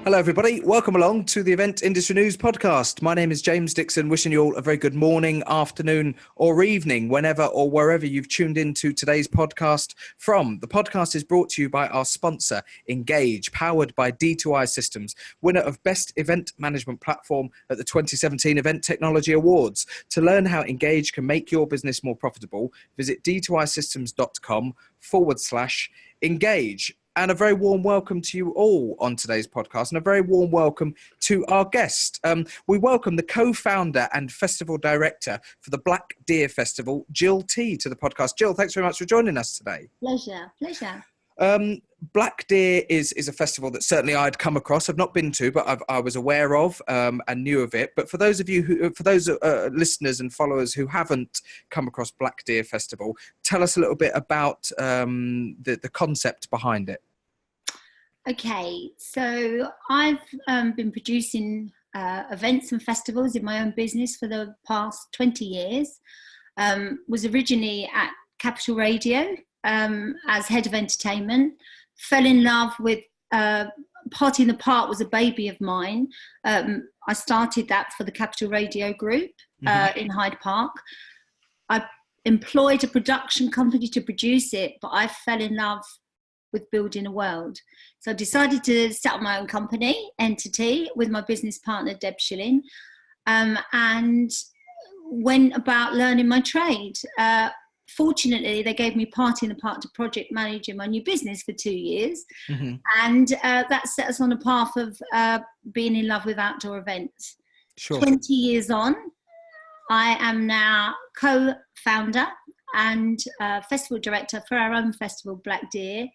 Hello, everybody. Welcome along to the Event Industry News podcast. My name is James Dickson, wishing you all a very good morning, afternoon, or evening, whenever or wherever you've tuned into today's podcast from. The podcast is brought to you by our sponsor, Engage, powered by D2I Systems, winner of Best Event Management Platform at the 2017 Event Technology Awards. To learn how Engage can make your business more profitable, visit d2isystems.com/engage. And a very warm welcome to you all on today's podcast, and a very warm welcome to our guest. We welcome the co-founder and festival director for the Black Deer Festival, Gill Tee, to the podcast. Gill, thanks very much for joining us today. Pleasure. Black Deer is a festival that certainly I'd come across. I've not been to, but I was aware of and knew of it. But for those of you listeners and followers who haven't come across Black Deer Festival, tell us a little bit about the concept behind it. Okay, so I've been producing events and festivals in my own business for the past 20 years. Was originally at Capital Radio as head of entertainment. Fell in love with Party in the Park was a baby of mine. I started that for the Capital Radio Group in Hyde Park. I employed a production company to produce it, but I fell in love with building a world. So I decided to set up my own entity with my business partner, Deb Schilling, and went about learning my trade. Fortunately, they gave me Party in the Park to project manage in my new business for 2 years. And that set us on a path of being in love with outdoor events. Sure. 20 years on, I am now co-founder and festival director for our own festival, Black Deer.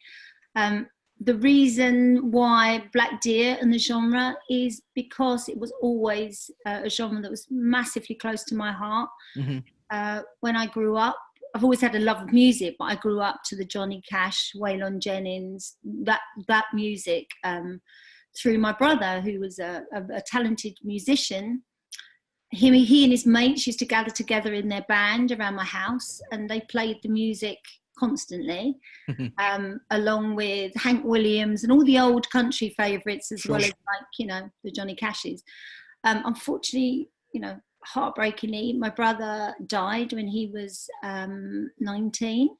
The reason why Black Deer and the genre is because it was always a genre that was massively close to my heart. When I grew up, I've always had a love of music, but I grew up to the Johnny Cash, Waylon Jennings, that music through my brother, who was a talented musician. He and his mates used to gather together in their band around my house, and they played the music constantly, along with Hank Williams and all the old country favourites, as well as the Johnny Cashes. Unfortunately, heartbreakingly, my brother died when he was 19.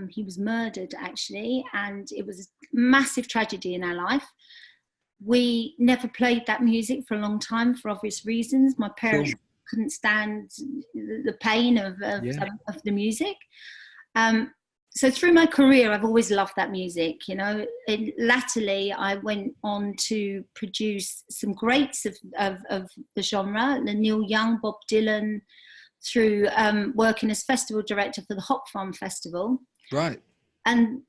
He was murdered, actually, and it was a massive tragedy in our life. We never played that music for a long time for obvious reasons. My parents couldn't stand the pain of the music. So through my career, I've always loved that music, And latterly, I went on to produce some greats of the genre, the Neil Young, Bob Dylan, through working as festival director for the Hop Farm Festival. Right. And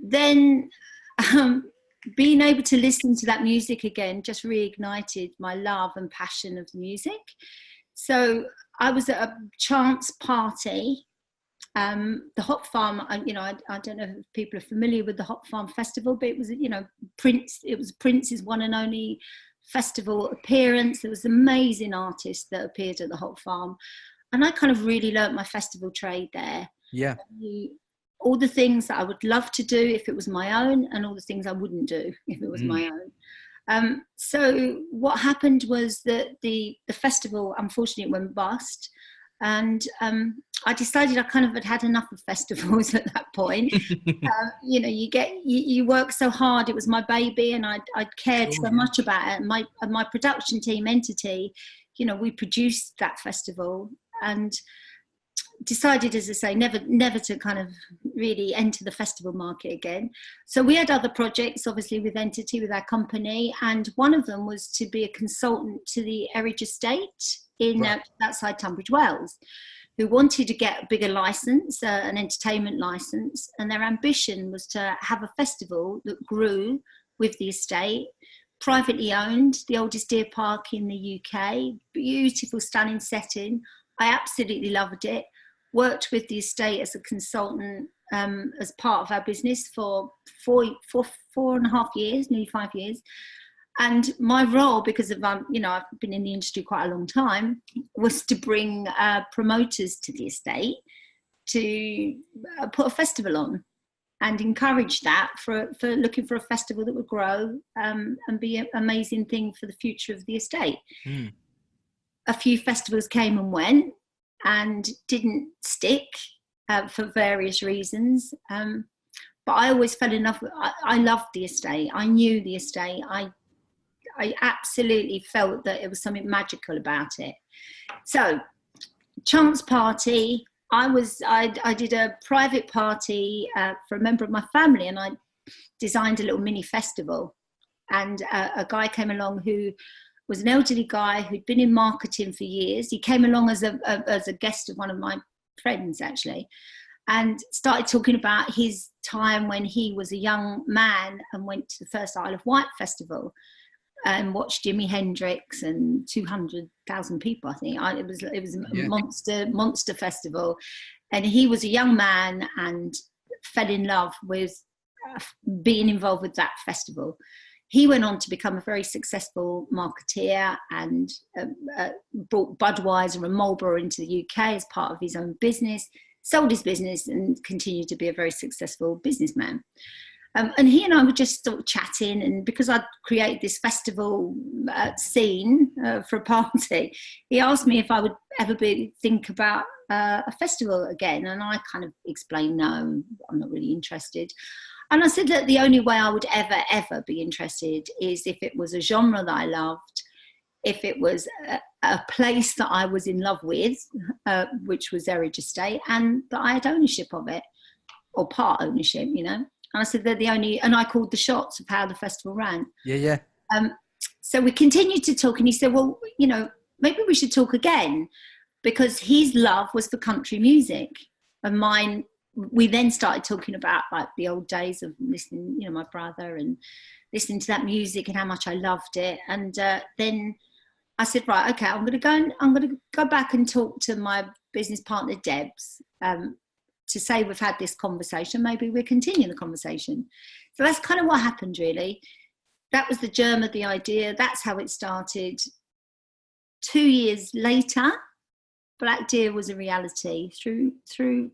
then being able to listen to that music again just reignited my love and passion of the music. So I was at a chance party. The Hop Farm, I don't know if people are familiar with the Hop Farm Festival, but it was, Prince. It was Prince's one and only festival appearance. There was amazing artists that appeared at the Hop Farm, and I kind of really learnt my festival trade there. Yeah. All the things that I would love to do if it was my own, and all the things I wouldn't do if it was my own. So what happened was that the festival, unfortunately, went bust. And I decided I kind of had enough of festivals at that point. You work so hard. It was my baby, and I'd cared so much about it. And my production team entity, we produced that festival, and decided, as I say, never to kind of really enter the festival market again. So we had other projects, obviously, with Entity, with our company, and one of them was to be a consultant to the Erridge Estate outside Tunbridge Wells, who wanted to get a bigger license, an entertainment license, and their ambition was to have a festival that grew with the estate, privately owned, the oldest deer park in the UK, beautiful, stunning setting. I absolutely loved it. Worked with the estate as a consultant as part of our business for 4.5 years, nearly 5 years. And my role, because of, I've been in the industry quite a long time, was to bring promoters to the estate to put a festival on. and encourage that for looking for a festival that would grow and be an amazing thing for the future of the estate. A few festivals came and went and didn't stick for various reasons. But I always fell in love with, I loved the estate. I knew the estate. I absolutely felt that it was something magical about it. So, chance party, I did a private party for a member of my family, and I designed a little mini festival. And a guy came along who was an elderly guy who'd been in marketing for years. He came along as a guest of one of my friends, actually, and started talking about his time when he was a young man and went to the first Isle of Wight festival and watched Jimi Hendrix and 200,000 people, I think. It was a monster festival. And he was a young man and fell in love with being involved with that festival. He went on to become a very successful marketeer and brought Budweiser and Marlboro into the UK as part of his own business, sold his business and continued to be a very successful businessman. And he and I were just sort of chatting, and because I'd created this festival scene for a party, he asked me if I would ever think about a festival again. And I kind of explained, no, I'm not really interested. And I said that the only way I would ever be interested is if it was a genre that I loved, if it was a place that I was in love with, which was Erridge Estate, and that I had ownership of it, or part ownership, you know. And I said they're the only, and I called the shots of how the festival ran. Yeah. So we continued to talk, and he said, well, you know, maybe we should talk again, because his love was for country music, and mine. We then started talking about like the old days of listening, you know, my brother and listening to that music and how much I loved it. And then I said, right, okay, I'm going to go back and talk to my business partner, Debs, to say we've had this conversation. Maybe we'll continue the conversation. So that's kind of what happened, really. That was the germ of the idea. That's how it started. 2 years later, Black Deer was a reality through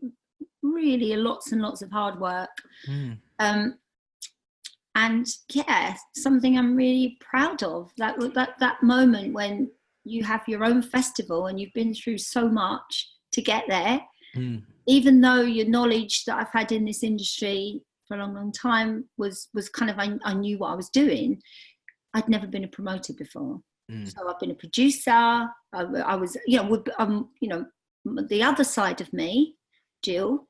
really lots and lots of hard work. And yeah, something I'm really proud of. That moment when you have your own festival and you've been through so much to get there. Even though your knowledge that I've had in this industry for a long time was kind of, I knew what I was doing. I'd never been a promoter before. So I've been a producer. I was, you know, the other side of me, Gill,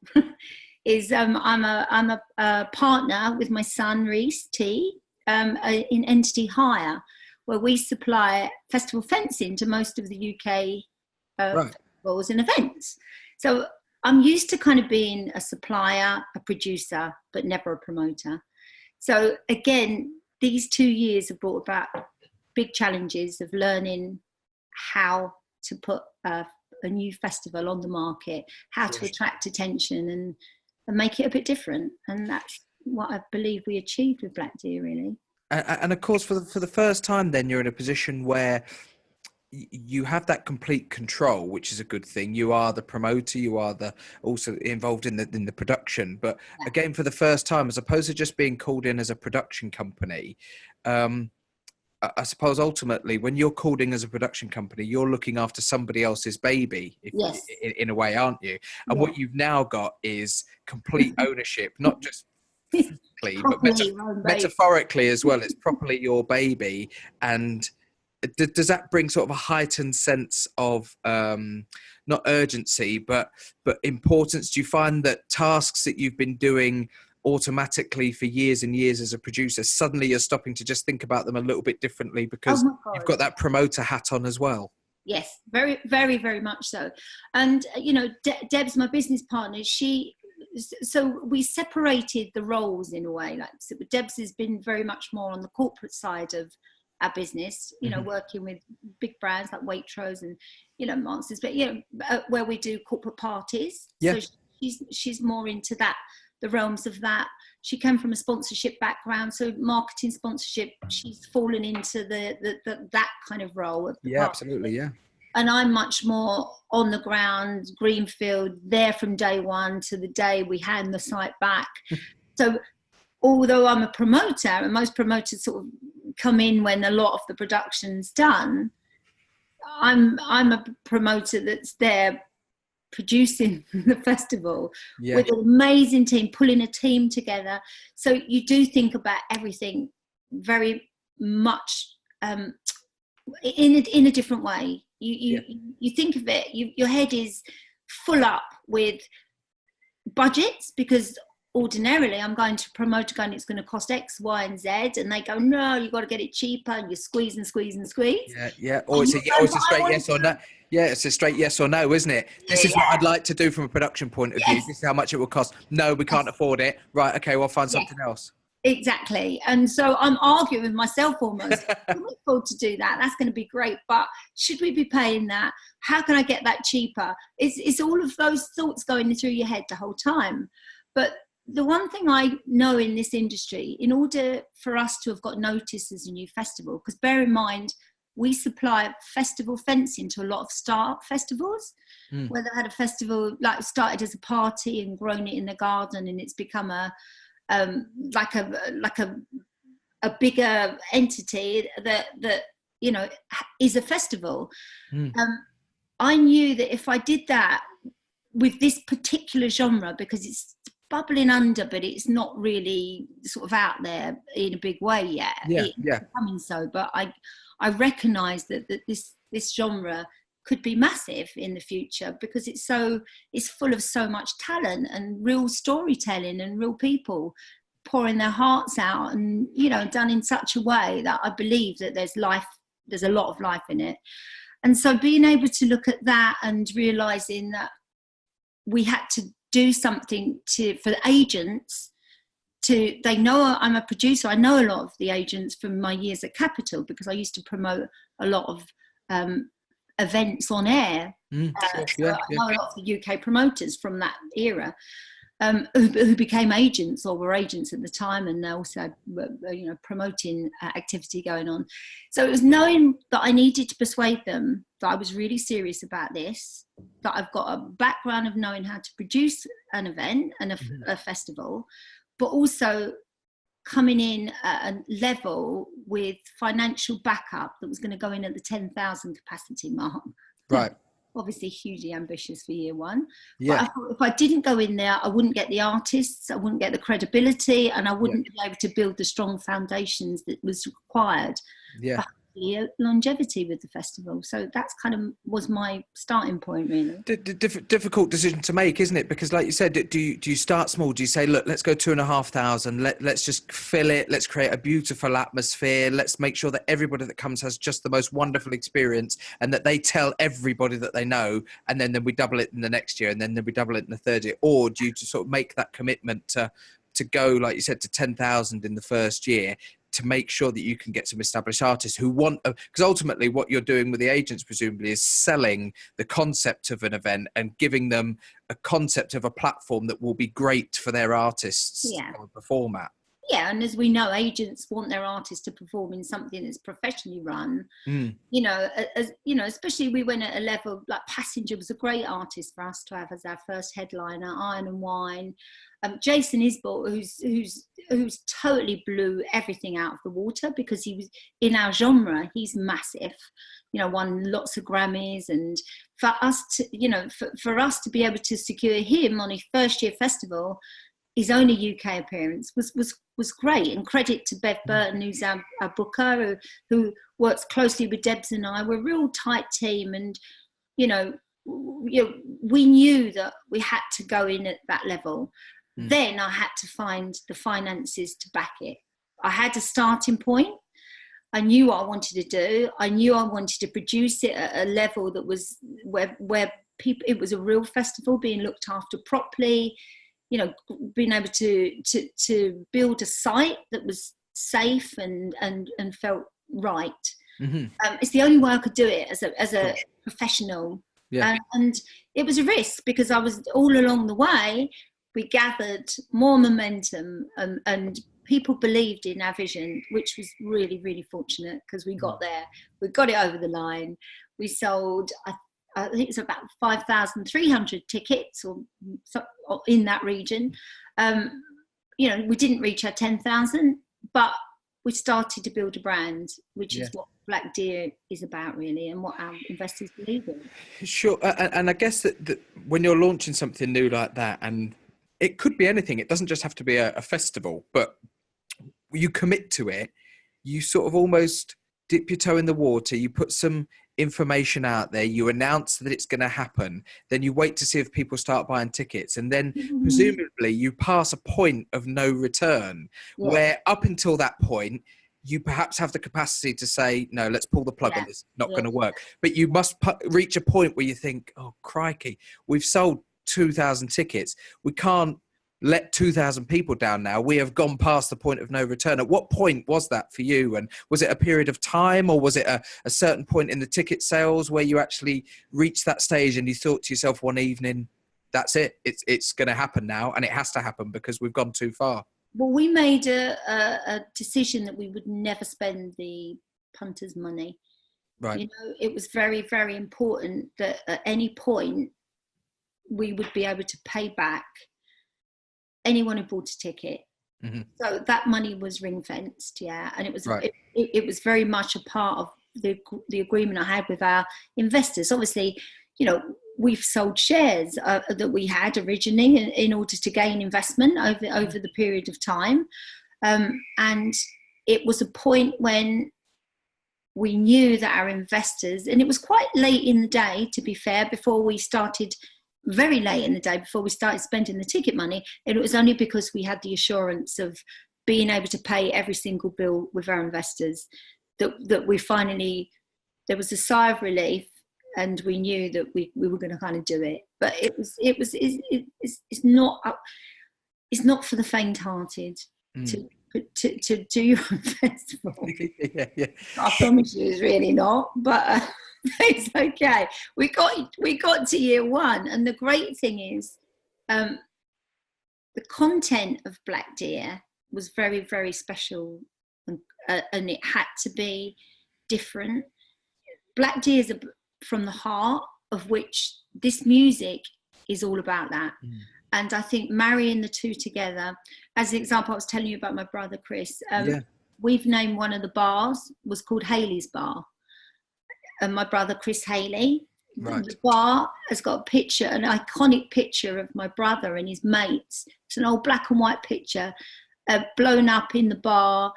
is I'm a partner with my son Gill Tee in Entity Hire, where we supply festival fencing to most of the UK festivals and events. So I'm used to kind of being a supplier, a producer, but never a promoter. So again, these 2 years have brought about big challenges of learning how to put a new festival on the market, how to attract attention and make it a bit different. And that's what I believe we achieved with Black Deer, really. And of course, for the first time, then you're in a position where you have that complete control, which is a good thing. You are the promoter, you are also involved in the production. But again, for the first time, as opposed to just being called in as a production company, I suppose ultimately when you're called in as a production company, you're looking after somebody else's baby, in a way, aren't you? And what you've now got is complete ownership, not just physically, but metaphorically as well. It's properly your baby. And does that bring sort of a heightened sense of not urgency, but importance? Do you find that tasks that you've been doing automatically for years and years as a producer, suddenly you're stopping to just think about them a little bit differently because you've got that promoter hat on as well? Yes, very, very, very much so. And, you know, Deb's my business partner. So we separated the roles in a way. Like, so Deb's has been very much more on the corporate side of our business, you know, working with big brands like Waitrose and, you know, Monsters, but, you know, where we do corporate parties. So she's more into that, the realms of that. She came from a sponsorship background, so marketing sponsorship, she's fallen into that kind of role. Absolutely, yeah. And I'm much more on the ground, greenfield, there from day one to the day we hand the site back So although I'm a promoter, and most promoters sort of come in when a lot of the production's done, I'm a promoter that's there producing the festival with an amazing team, pulling a team together. So you do think about everything very much in a different way. You think of it, your head is full up with budgets, because ordinarily I'm going to promote a gun, it's going to cost X, Y, and Z, and they go, no, you've got to get it cheaper, and you squeeze and squeeze and squeeze. Or it's a straight yes or no. It's a straight yes or no, isn't it? This is what I'd like to do from a production point of view. This is how much it will cost. No, we can't afford it. Right, okay, we'll find something else. Exactly. And so I'm arguing with myself almost. I can afford to do that. That's going to be great. But should we be paying that? How can I get that cheaper? It's all of those thoughts going through your head the whole time. But the one thing I know in this industry, in order for us to have got noticed as a new festival, because bear in mind, we supply festival fencing to a lot of start-up festivals, where they've had a festival, like started as a party and grown it in the garden, and it's become a bigger entity that you know is a festival. I knew that if I did that with this particular genre, because it's bubbling under, but it's not really sort of out there in a big way yet. It's becoming so, but I recognise that this genre could be massive in the future, because it's full of so much talent and real storytelling and real people pouring their hearts out, and you know, done in such a way that I believe that there's a lot of life in it. And so being able to look at that and realising that we had to do something for the agents they know I'm a producer. I know a lot of the agents from my years at Capital, because I used to promote a lot of events on air. I know a lot of the UK promoters from that era who became agents or were agents at the time, and they also had, promoting activity going on. So it was knowing that I needed to persuade them that I was really serious about this, that I've got a background of knowing how to produce an event and a festival, but also coming in at a level with financial backup that was going to go in at the 10,000 capacity mark. Right. Obviously hugely ambitious for year one. But I thought if I didn't go in there, I wouldn't get the artists, I wouldn't get the credibility, and I wouldn't be able to build the strong foundations that was required for longevity with the festival. So that's kind of was my starting point, really. Difficult decision to make, isn't it? Because like you said, do you start small? Do you say, look, let's go 2,500, let's just fill it, let's create a beautiful atmosphere, let's make sure that everybody that comes has just the most wonderful experience, and that they tell everybody that they know, and then we double it in the next year, and then we double it in the third year? Or do you just sort of make that commitment to go, like you said, to 10,000 in the first year, to make sure that you can get some established artists who want, because ultimately what you're doing with the agents presumably is selling the concept of an event and giving them a concept of a platform that will be great for their artists to perform at. Yeah, and as we know, agents want their artists to perform in something that's professionally run. You know, especially we went at a level like Passenger was a great artist for us to have as our first headliner. Iron and Wine, Jason Isbell, who's totally blew everything out of the water, because he was in our genre. He's massive, you know, won lots of Grammys, and for us to, you know, for us to be able to secure him on his first year festival, his only UK appearance was great. And credit to Bev Burton, who's our booker, who works closely with Debs and I. We're a real tight team, and you know, we knew that we had to go in at that level. Then I had to find the finances to back it. I had a starting point. I knew what I wanted to do. I knew I wanted to produce it at a level that was where people, it was a real festival being looked after properly. You know, being able to build a site that was safe and felt right. It's the only way I could do it as a professional. And it was a risk, because I was all along the way. We gathered more momentum, and people believed in our vision, which was really, really fortunate, because we got there. We got it over the line. We sold, I think it's about 5,300 tickets or in that region, we didn't reach our 10,000, but we started to build a brand, which is what Black Deer is about, really, and what our investors believe in. Sure. And I guess that when you're launching something new like that, and it could be anything, it doesn't just have to be a festival, but you commit to it, you sort of almost dip your toe in the water, you put some information out there, you announce that it's going to happen, then you wait to see if people start buying tickets, and then presumably you pass a point of no return, where up until that point you perhaps have the capacity to say, no, let's pull the plug on this, not going to work. But you must reach a point where you think, oh crikey, we've sold 2,000 tickets, we can't let 2,000 people down now. We have gone past the point of no return. At what point was that for you? And was it a period of time, or was it a certain point in the ticket sales where you actually reached that stage and you thought to yourself one evening, that's it, it's going to happen now, and it has to happen because we've gone too far? Well, we made a decision that we would never spend the punters' money. Right. It was very, very important that at any point we would be able to pay back anyone who bought a ticket. So that money was ring fenced, and it was it was very much a part of the agreement I had with our investors. Obviously, we've sold shares that we had originally in order to gain investment over the period of time, and it was a point when we knew that our investors, and it was quite late in the day, to be fair, very late in the day before we started spending the ticket money, and it was only because we had the assurance of being able to pay every single bill with our investors that we finally, there was a sigh of relief, and we knew that we were going to kind of do it. But it's not for the faint-hearted to do your own festival. I promise you, it's really not, but it's okay. We got to year one, and the great thing is the content of Black Deer was very, very special, and it had to be different. Black Deer is from the heart of which this music is all about that. And I think marrying the two together, as an example, I was telling you about my brother Chris, we've named one of the bars was called Haley's Bar. And my brother Chris Haley, the bar has got a picture, an iconic picture of my brother and his mates. It's an old black and white picture, blown up in the bar.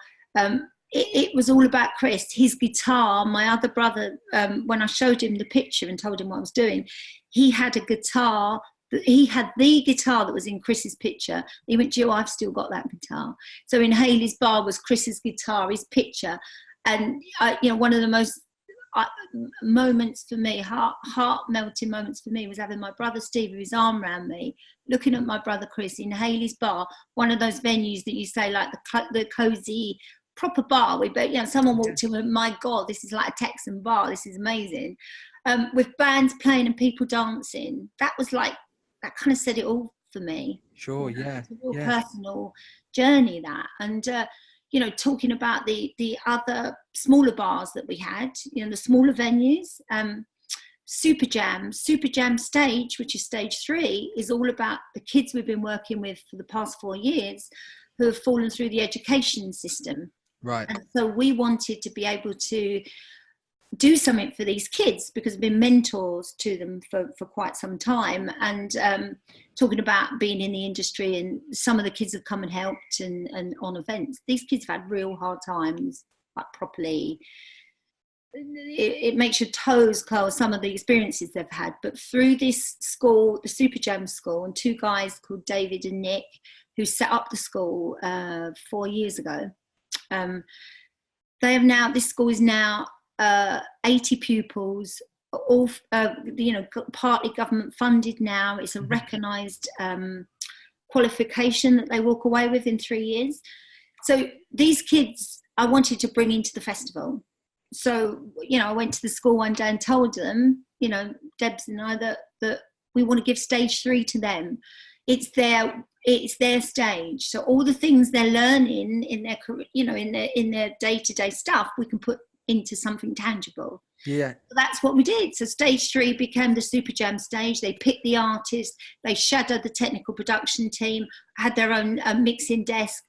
It was all about Chris, his guitar. My other brother, when I showed him the picture and told him what I was doing, he had a guitar. He had the guitar that was in Chris's picture. He went, Jill, I've still got that guitar. So in Haley's Bar was Chris's guitar, his picture. And, one of the most moments for me, heart-melting moments for me, was having my brother Steve with his arm around me, looking at my brother Chris in Haley's Bar, one of those venues that you say, like the cozy, proper bar. Someone walked in and, my God, this is like a Texan bar. This is amazing. With bands playing and people dancing. That kind of said it all for me. Sure, yeah. It's a real personal journey, that. And, talking about the other smaller bars that we had, the smaller venues, Super Jam Stage, which is stage 3, is all about the kids we've been working with for the past 4 years who have fallen through the education system. Right. And so we wanted to be able to do something for these kids because we've been mentors to them for quite some time, and talking about being in the industry, and some of the kids have come and helped and on events. These kids have had real hard times, like properly. It makes your toes curl, some of the experiences they've had. But through this school, the Super Jam school, and 2 guys called David and Nick, who set up the school 4 years ago, this school is now 80 pupils, all partly government funded now. It's a recognised qualification that they walk away with in 3 years. So these kids I wanted to bring into the festival. So, I went to the school one day and told them, Debs and I, that we want to give stage 3 to them. It's their stage. So all the things they're learning in their, in their day-to-day stuff, we can put into something tangible. Yeah. That's what we did. So stage 3 became the Super Jam stage. They picked the artist, they shadowed the technical production team, had their own mixing desk,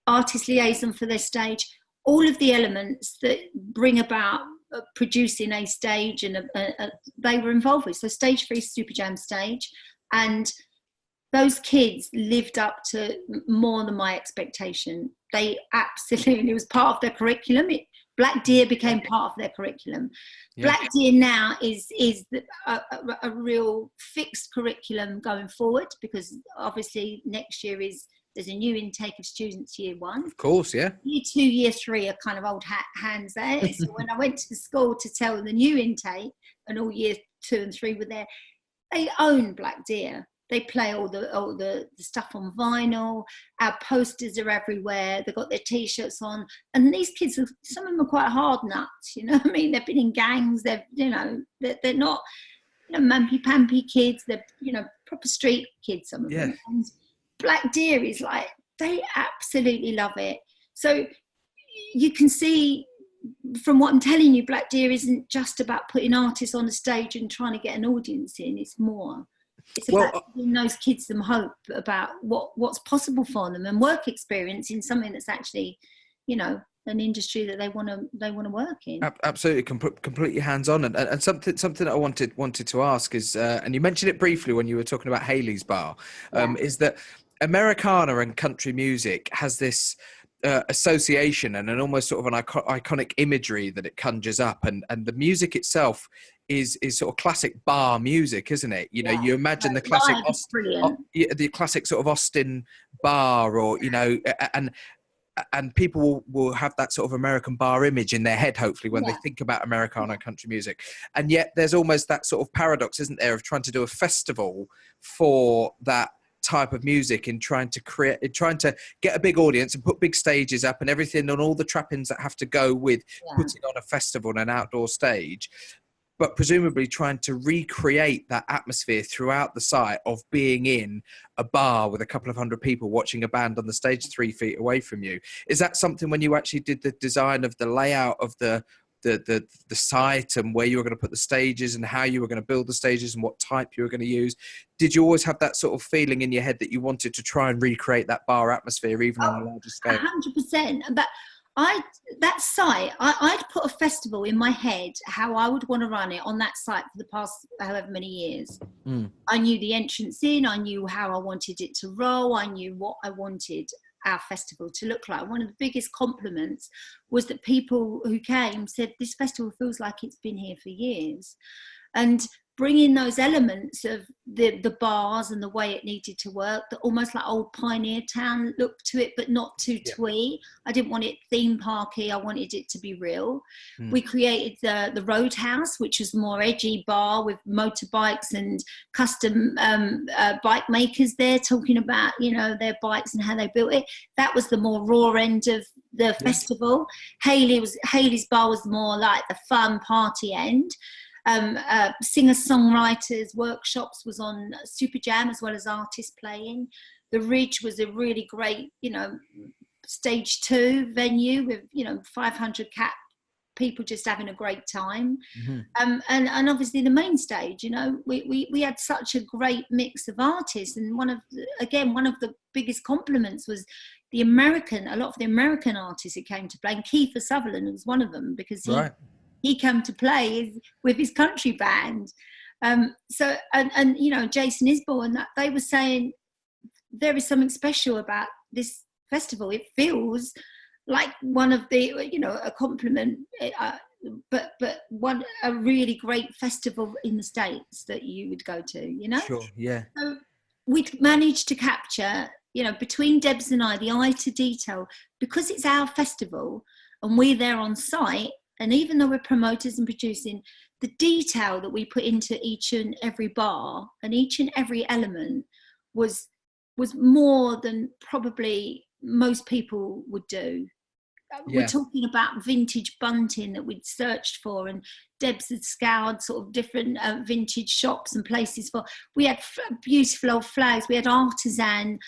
artist liaison for their stage, all of the elements that bring about producing a stage, and they were involved with. So stage 3 Super Jam stage, and those kids lived up to more than my expectation. They absolutely, it was part of their curriculum. Black Deer became part of their curriculum. Yeah. Black Deer now is a real fixed curriculum going forward, because obviously next year there's a new intake of students year 1. Of course, yeah. Year 2, year 3 are kind of old hands there. So when I went to the school to tell the new intake, and all year 2 and 3 were there, they own Black Deer. They play all the stuff on vinyl. Our posters are everywhere. They've got their T-shirts on. And these kids, some of them are quite hard nuts, you know what I mean? They've been in gangs. They're not, mampy-pampy kids. They're, proper street kids, some of them. And Black Deer is like, they absolutely love it. So you can see from what I'm telling you, Black Deer isn't just about putting artists on the stage and trying to get an audience in. It's more. It's about giving those kids some hope about what's possible for them, and work experience in something that's actually, an industry that they want to work in. Absolutely, completely hands-on. And something that I wanted to ask is, and you mentioned it briefly when you were talking about Haley's Bar, is that Americana and country music has this association and an almost sort of an iconic imagery that it conjures up, and the music itself is sort of classic bar music, isn't it? You imagine the classic the classic sort of Austin bar, or and people will have that sort of American bar image in their head, hopefully, when they think about Americana country music. And yet there's almost that sort of paradox, isn't there, of trying to do a festival for that type of music, in trying to get a big audience and put big stages up and everything, and all the trappings that have to go with putting on a festival and an outdoor stage, but presumably trying to recreate that atmosphere throughout the site of being in a bar with a couple of hundred people watching a band on the stage 3 feet away from you. Is that something, when you actually did the design of the layout of the site and where you were going to put the stages and how you were going to build the stages and what type you were going to use, did you always have that sort of feeling in your head that you wanted to try and recreate that bar atmosphere even on a larger scale? 100%. But that site, I'd put a festival in my head, how I would want to run it on that site for the past however many years. I knew the entrance in, I knew how I wanted it to roll, I knew what I wanted our festival to look like. One of the biggest compliments was that people who came said, this festival feels like it's been here for years. And bringing those elements of the bars and the way it needed to work, the almost like old Pioneer Town look to it, but not too twee. I didn't want it theme parky. I wanted it to be real. We created the Roadhouse, which was more edgy bar with motorbikes and custom bike makers there talking about, their bikes and how they built it. That was the more raw end of the festival. Haley's Bar was more like the fun party end. Singer-songwriters workshops was on Super Jam, as well as artists playing. The Ridge was a really great, stage 2 venue with, 500 people just having a great time. And obviously the main stage, we had such a great mix of artists. And one of the biggest compliments was a lot of the American artists who came to play. And Kiefer Sutherland was one of them, because he came to play with his country band. So Jason Isbell and that, they were saying there is something special about this festival. It feels like one of the, a compliment, but a really great festival in the States that you would go to, Sure, yeah. So we'd managed to capture, between Debs and I, the eye to detail, because it's our festival and we're there on site. And even though we're promoters and producing, the detail that we put into each and every bar and each and every element was more than probably most people would do. We're talking about vintage bunting that we'd searched for, and Debs had scoured sort of different vintage shops and places for. We had beautiful old flags. We had artisan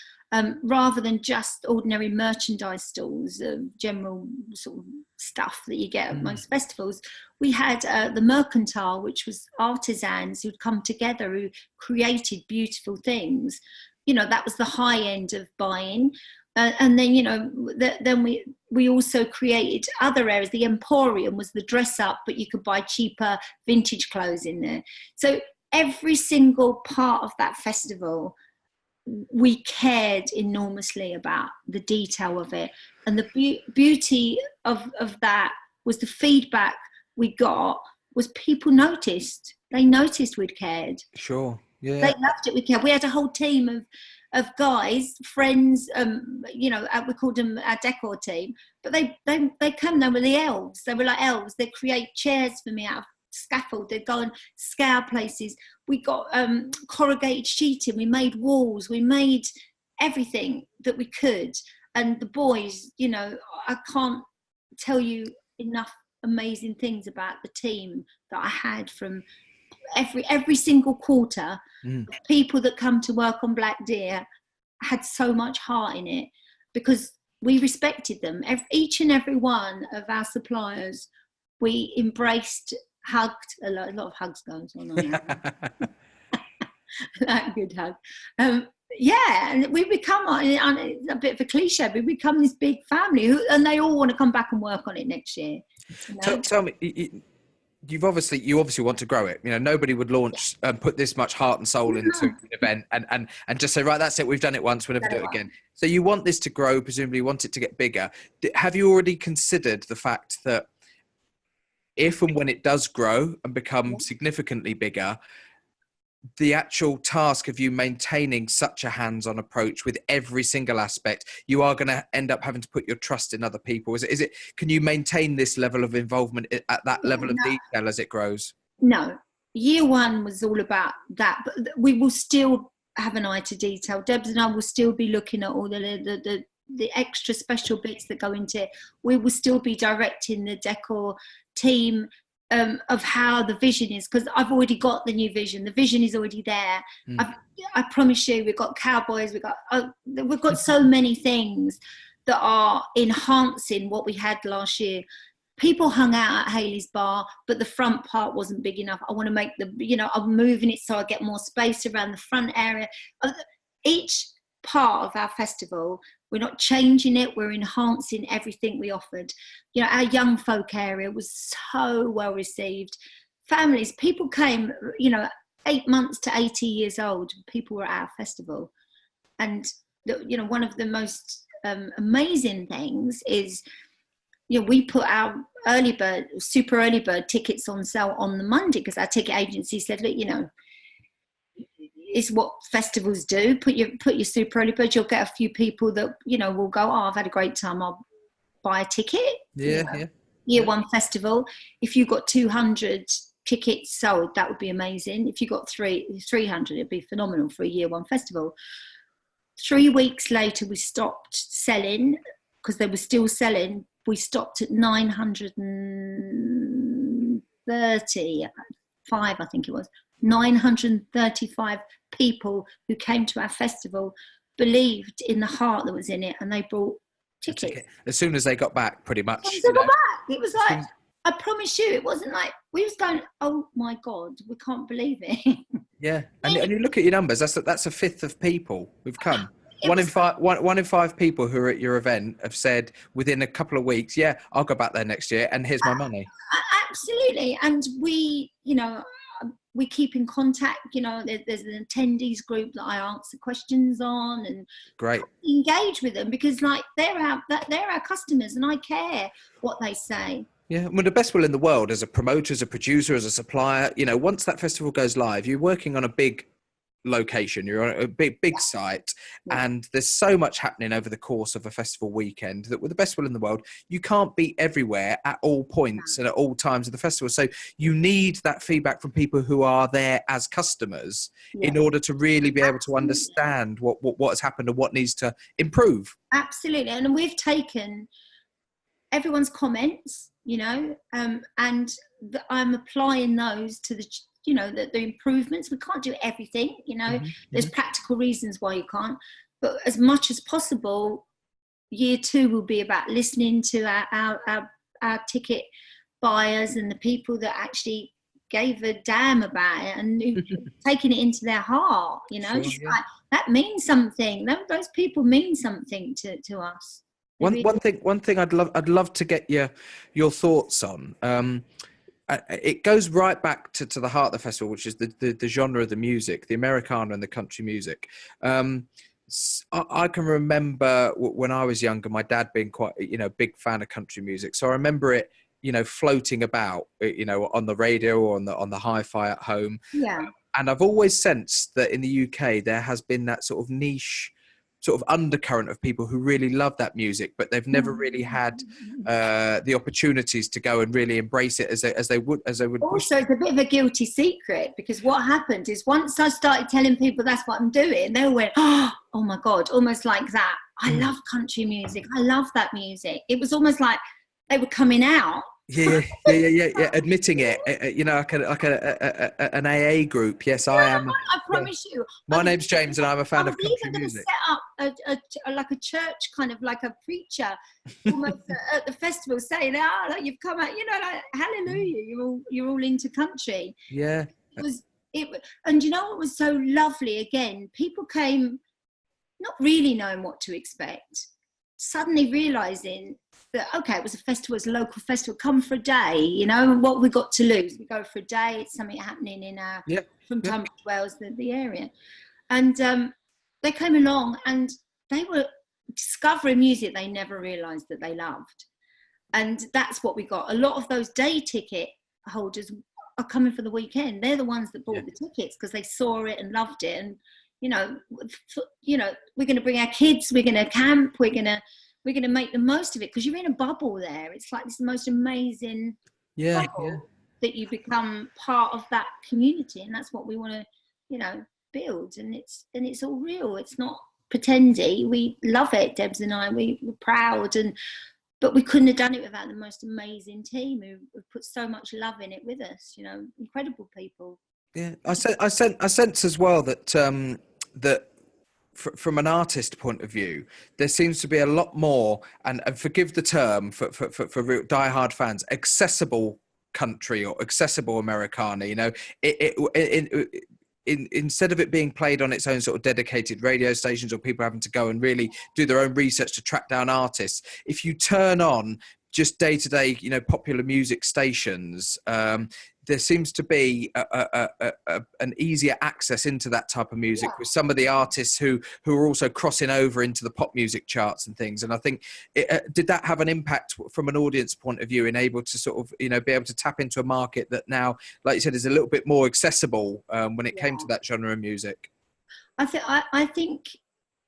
rather than just ordinary merchandise stalls, general sort of stuff that you get at most festivals. We had the Mercantile, which was artisans who'd come together, who created beautiful things. You know, that was the high end of buying. And then, you know, then we also created other areas. The Emporium was the dress up, but you could buy cheaper vintage clothes in there. So every single part of that festival, we cared enormously about the detail of it. And the beauty of that was the feedback we got was people noticed. They noticed we'd cared. Sure. Yeah. They loved it. We cared. We had a whole team of guys, friends, you know, we called them our decor team, but they come, they were the elves. They were like elves. They'd create chairs for me out of scaffold. They'd go and scour places. We got corrugated sheeting. We made walls. We made everything that we could. And the boys, you know, I can't tell you enough amazing things about the team that I had from every single quarter. People that come to work on Black Deer had so much heart in it because we respected them. Each and every one of our suppliers, we embraced, hugged. A lot of hugs goes on. Like a good hug. Yeah, and we become, it's a bit of a cliche, but we become this big family and they all want to come back and work on it next year. You know? Tell me, you obviously want to grow it. You know, nobody would launch and put this much heart and soul into an event and just say, right, that's it, we've done it once, we'll never do it again. So you want this to grow, presumably you want it to get bigger. Have you already considered the fact that if and when it does grow and become significantly bigger, the actual task of you maintaining such a hands-on approach with every single aspect, you are going to end up having to put your trust in other people? Is it, can you maintain this level of involvement at that level of detail as it grows? No. Year one was all about that, but we will still have an eye to detail. Debs and I will still be looking at all the extra special bits that go into it. We will still be directing the decor team of how the vision is, because I've already got the new vision. The vision is already there. I promise you, we've got cowboys, we've got so many things that are enhancing what we had last year. People hung out at Haley's bar, but the front part wasn't big enough. I want to make I'm moving it so I get more space around the front area. Each part of our festival, we're not changing it, we're enhancing everything we offered. You know, our young folk area was so well received. Families, people came, 8 months to 80 years old, people were at our festival. And, one of the most amazing things is, we put our super early bird tickets on sale on the Monday, because our ticket agency said, look, it's what festivals do. Put your super early bird. You'll get a few people that will go, oh, I've had a great time, I'll buy a ticket. Year one festival. If you got 200 tickets sold, that would be amazing. If you got 300, it'd be phenomenal for a year one festival. 3 weeks later, we stopped selling because they were still selling. We stopped at 935, I think it was. 935 people who came to our festival believed in the heart that was in it, and they brought tickets. As soon as they got back, pretty much. As soon as they got back, it was like, I promise you, it wasn't like we was going, oh my God, we can't believe it. Yeah, and you look at your numbers. That's a fifth of people who've come. One in five people who are at your event have said within a couple of weeks, yeah, I'll go back there next year, and here's my money. Absolutely, and we keep in contact. There's an attendees group that I answer questions on, and great engage with them, because they're our customers, and I care what they say. Yeah, well, the best will in the world as a promoter, as a producer, as a supplier. Once that festival goes live, you're working on a big location, you're on a big site, and there's so much happening over the course of a festival weekend that with the best will in the world, you can't be everywhere at all points and at all times of the festival. So you need that feedback from people who are there as customers in order to really be able to understand what has happened and what needs to improve. Absolutely. And we've taken everyone's comments, and I'm applying those to the the improvements. We can't do everything, there's practical reasons why you can't. but as much as possible, year 2 will be about listening to our ticket buyers and the people that actually gave a damn about it and taking it into their heart, you know. Sure, yeah. Like, that means something. Those people mean something to us. One thing I'd love to get your thoughts on. It goes right back to the heart of the festival, which is the genre of the music, the Americana and the country music. I can remember when I was younger, my dad being quite, big fan of country music. So I remember it, floating about, on the radio or on the hi-fi at home. Yeah. And I've always sensed that in the UK, there has been that sort of niche sort of undercurrent of people who really love that music, but they've never really had the opportunities to go and really embrace it as they would. Also, it's a bit of a guilty secret, because what happened is once I started telling people that's what I'm doing, they all went, oh my God, almost like that. I love country music. I love that music. It was almost like they were coming out. Yeah. Admitting it, like an AA group. Yes, I am. I promise you. My name's James, and I'm a fan of country even music. Set up like a church, kind of like a preacher, almost at the festival, saying, like you've come out, like hallelujah, you're all into country. Yeah. And you know what was so lovely? Again, people came not really knowing what to expect, suddenly realizing that, okay, it was a festival, it's a local festival, come for a day, what we got to lose. We go for a day, it's something happening in from Tunbridge Wells, the area. And they came along and they were discovering music they never realised that they loved. And that's what we got. A lot of those day ticket holders are coming for the weekend. They're the ones that bought the tickets because they saw it and loved it. And, we're going to bring our kids, we're going to camp, we're going to make the most of it, because you're in a bubble there. It's like this most amazing bubble that you become part of that community, and that's what we want to, build. And it's all real. It's not pretendy. We love it, Debs and I. We're proud, but we couldn't have done it without the most amazing team who put so much love in it with us. Incredible people. Yeah, I sense as well that from an artist point of view, there seems to be a lot more, and forgive the term for real diehard fans, accessible country or accessible Americana. Instead of it being played on its own sort of dedicated radio stations, or people having to go and really do their own research to track down artists, if you turn on just day-to-day, popular music stations, there seems to be an easier access into that type of music with some of the artists who are also crossing over into the pop music charts and things. And I think, did that have an impact from an audience point of view in able to sort of, be able to tap into a market that now, like you said, is a little bit more accessible when it came to that genre of music? I think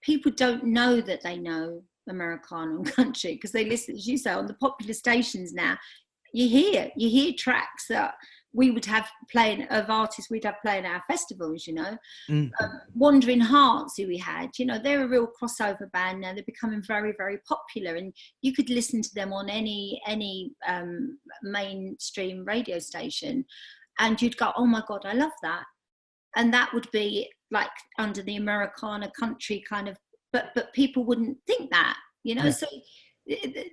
people don't know that they know Americana and country, because they listen, as you say, on the popular stations now. You hear tracks that we would have playing, of artists we'd have playing at our festivals, Wandering Hearts, who we had, they're a real crossover band now. They're becoming very, very popular, and you could listen to them on any mainstream radio station and you'd go, oh my God, I love that. And that would be like under the Americana country kind of, but people wouldn't think that, so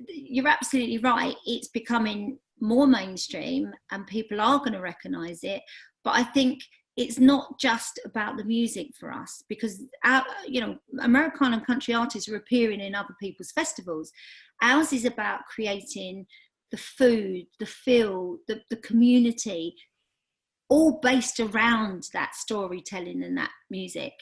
you're absolutely right. It's becoming more mainstream and people are going to recognize it. But I think it's not just about the music for us, because our, Americana and country artists are appearing in other people's festivals. Ours is about creating the food, the feel, the community, all based around that storytelling and that music.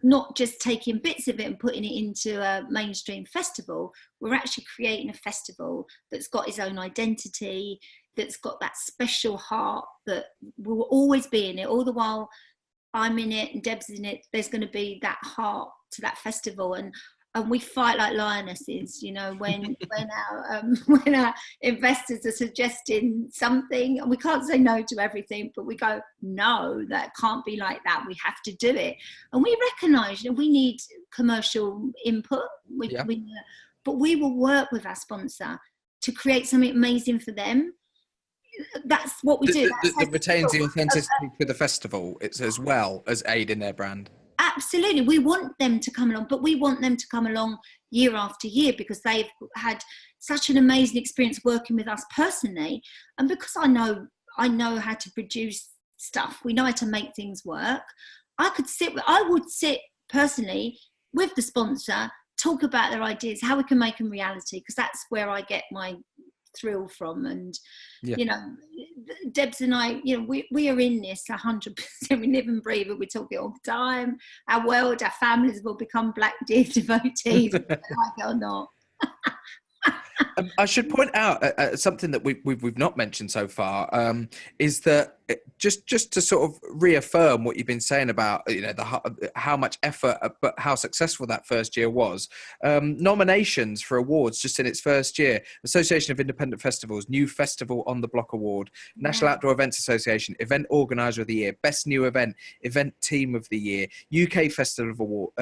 Not just taking bits of it and putting it into a mainstream festival. We're actually creating a festival that's got its own identity, that's got that special heart that will always be in it. All the while I'm in it and Deb's in it, there's going to be that heart to that festival. And we fight like lionesses, when our investors are suggesting something, and we can't say no to everything, but we go, no, that can't be like that. We have to do it. And we recognise, we need commercial input, but we will work with our sponsor to create something amazing for them. That's what we do. That retains the authenticity for the festival, it's as well as aid in their brand. Absolutely. We want them to come along, but we want them to come along year after year because they've had such an amazing experience working with us personally. And because I know how to produce stuff, we know how to make things work. I would sit personally with the sponsor, talk about their ideas, how we can make them reality, because that's where I get my thrill from. And you know, Debs and I, you know, we are in this 100%. We live and breathe it. We talk it all the time. Our world, our families will become Black Deer devotees, like it or not. I should point out something that we've not mentioned so far, is that just to sort of reaffirm what you've been saying about, you know, how much effort but how successful that first year was. Nominations for awards just in its first year: Association of Independent Festivals New Festival on the Block Award, National Outdoor Events Association Event Organizer of the Year, Best New Event, Event Team of the Year, UK Festival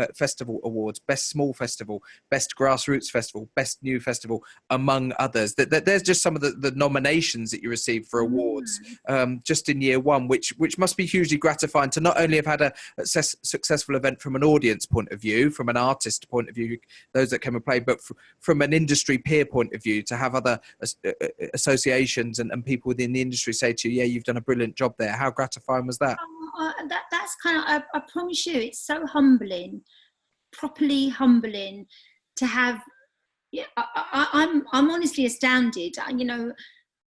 Awards, Best Small Festival, Best Grassroots Festival, Best New Festival, among others. There's just some of the nominations that you received for awards just in year one, which must be hugely gratifying to not only have had a successful event from an audience point of view, from an artist point of view, those that came and played, but from an industry peer point of view, to have other associations and people within the industry say to you, yeah, you've done a brilliant job there. How gratifying was that? That's kind of, I promise you, it's so humbling, properly humbling to have. Yeah, I'm honestly astounded. You know,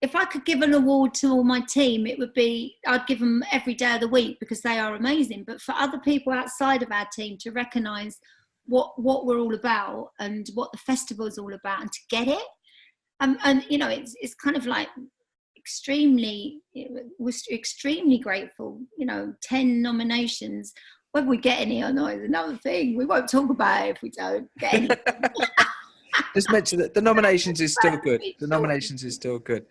if I could give an award to all my team, it would be, I'd give them every day of the week because they are amazing. But for other people outside of our team to recognise what we're all about and what the festival is all about, and to get it, and you know, it's kind of like we're extremely grateful. You know, 10 nominations. Whether we get any or not is another thing. We won't talk about it if we don't get any. Just mention that the nominations is still good. The nominations is still good.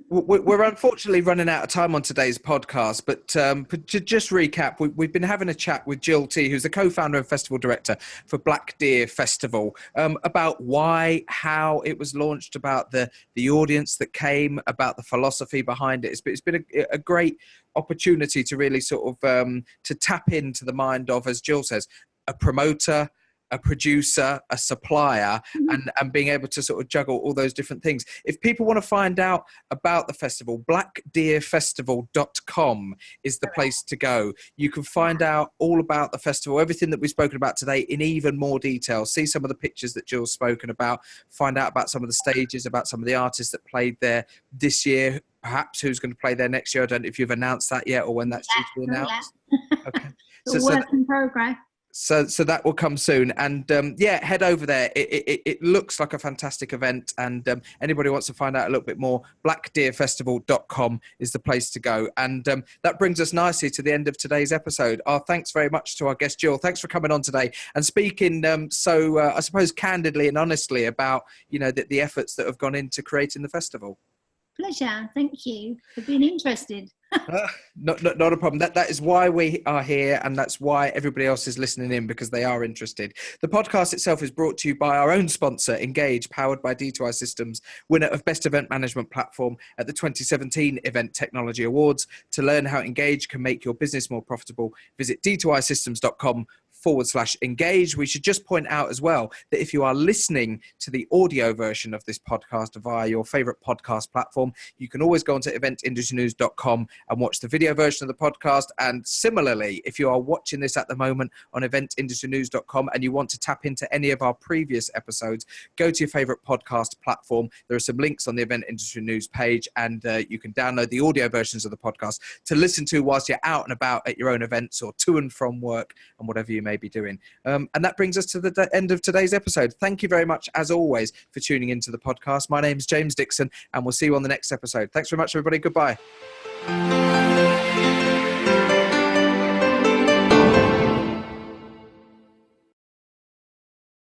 We're unfortunately running out of time on today's podcast, but to just recap, we've been having a chat with Gill Tee, who's the co-founder and festival director for Black Deer Festival, about why, how it was launched, about the audience that came, about the philosophy behind it. It's been a great opportunity to really sort of to tap into the mind of, as Gill says, a promoter, a producer, a supplier, and being able to sort of juggle all those different things. If people want to find out about the festival, blackdeerfestival.com is the place to go. You can find out all about the festival, everything that we've spoken about today in even more detail. See some of the pictures that Jill's spoken about, find out about some of the stages, about some of the artists that played there this year, perhaps who's going to play there next year. I don't know if you've announced that yet or when that's due to be announced. Okay. So work in progress. So that will come soon, and head over there. It looks like a fantastic event, and anybody who wants to find out a little bit more, blackdeerfestival.com is the place to go. And that brings us nicely to the end of today's episode. Our thanks very much to our guest Gill. Thanks for coming on today and speaking I suppose candidly and honestly about, you know, the efforts that have gone into creating the festival. Pleasure. Thank you for being interested. Not a problem. That is why we are here, and that's why everybody else is listening in, because they are interested. The podcast itself is brought to you by our own sponsor, Engage, powered by D2I Systems, winner of Best Event Management Platform at the 2017 Event Technology Awards. To learn how Engage can make your business more profitable, visit d2isystems.com/engage. We should just point out as well that if you are listening to the audio version of this podcast via your favorite podcast platform, you can always go onto eventindustrynews.com and watch the video version of the podcast. And similarly, if you are watching this at the moment on eventindustrynews.com and you want to tap into any of our previous episodes, go to your favorite podcast platform. There are some links on the Event Industry News page, and you can download the audio versions of the podcast to listen to whilst you're out and about at your own events or to and from work and whatever you may be doing. And that brings us to the end of today's episode. Thank you very much, as always, for tuning into the podcast. My name is James Dickson, and we'll see you on the next episode. Thanks very much, everybody. Goodbye.